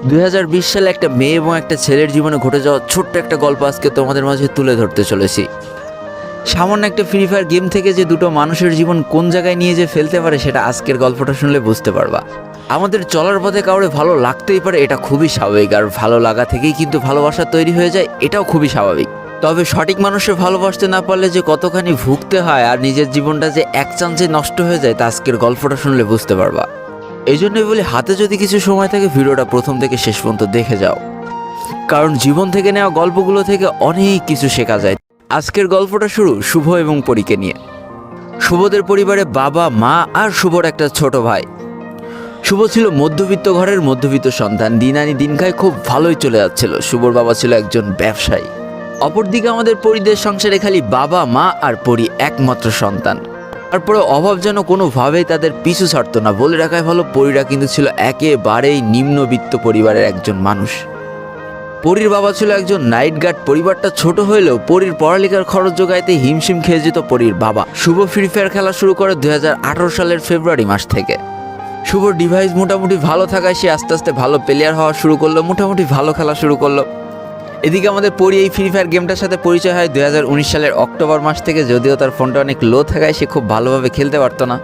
2020 সালে একটা মেয়ে এবং একটা ছেলের জীবনে ঘটে যাওয়া ছোট্ট একটা গল্প আজকে তোমাদের মাঝে তুলে ধরতে চলেছি। সামান্য একটা ফ্রি ফায়ার গেম থেকে যে দুটো মানুষের জীবন কোন জায়গায় নিয়ে যে ফেলতে পারে সেটা আজকের গল্পটা শুনলে বুঝতে পারবা। আমাদের চলার পথে কাউরে ভালো লাগতেই পারে, এটা খুবই স্বাভাবিক। আর ভালো লাগা থেকেই কিন্তু ভালোবাসা তৈরি হয়ে যায়, এটাও খুবই স্বাভাবিক। তবে সঠিক মানুষকে ভালোবাসতে না পারলে যে কতখানি ভুগতে হয় আর নিজের জীবনটা যে এক চান্সে নষ্ট হয়ে যায় তা আজকের গল্পটা শুনলে বুঝতে পারবা। এই জন্যই বলি, হাতে যদি কিছু সময় থাকে ভিডিওটা প্রথম থেকে শেষ পর্যন্ত দেখে যাও, কারণ জীবন থেকে নেওয়া গল্পগুলো থেকে অনেক কিছু শেখা যায়। আজকের গল্পটা শুরু শুভ এবং পরীকে নিয়ে। শুভদের পরিবারে বাবা, মা আর শুভর একটা ছোট ভাই। শুভ ছিল মধ্যবিত্ত ঘরের মধ্যবিত্ত সন্তান। দিন আনি দিন খায় খুব ভালোই চলে যাচ্ছিল। শুভর বাবা ছিল একজন ব্যবসায়ী। অপরদিকে আমাদের পরিদের সংসারে খালি বাবা, মা আর পরি একমাত্র সন্তান। তারপরে অভাব যেন কোনোভাবেই তাদের পিছু ছাড়তো না। বলে রাখাই ভালো, পরীরা কিন্তু ছিল একেবারেই নিম্নবিত্ত পরিবারের একজন মানুষ। পরীর বাবা ছিল একজন নাইট গার্ড। পরিবারটা ছোট হলেও পরীর পড়ালেখার খরচ জোগাইতে হিমশিম খেয়ে যেত পরীর বাবা। শুভ ফ্রি ফায়ার খেলা শুরু করে 2018 সালের ফেব্রুয়ারি মাস থেকে। শুভর ডিভাইস মোটামুটি ভালো থাকায় সে আস্তে আস্তে ভালো প্লেয়ার হওয়া শুরু করলো, মোটামুটি ভালো খেলা শুরু করলো। এদিকে আমাদের পরি এই ফ্রি ফায়ার গেমটার সাথে পরিচয় হয় 2019 সালের অক্টোবর মাস থেকে। যদিও তার ফোনটা অনেক লো থাকায় সে খুব ভালোভাবে খেলতে পারতো না।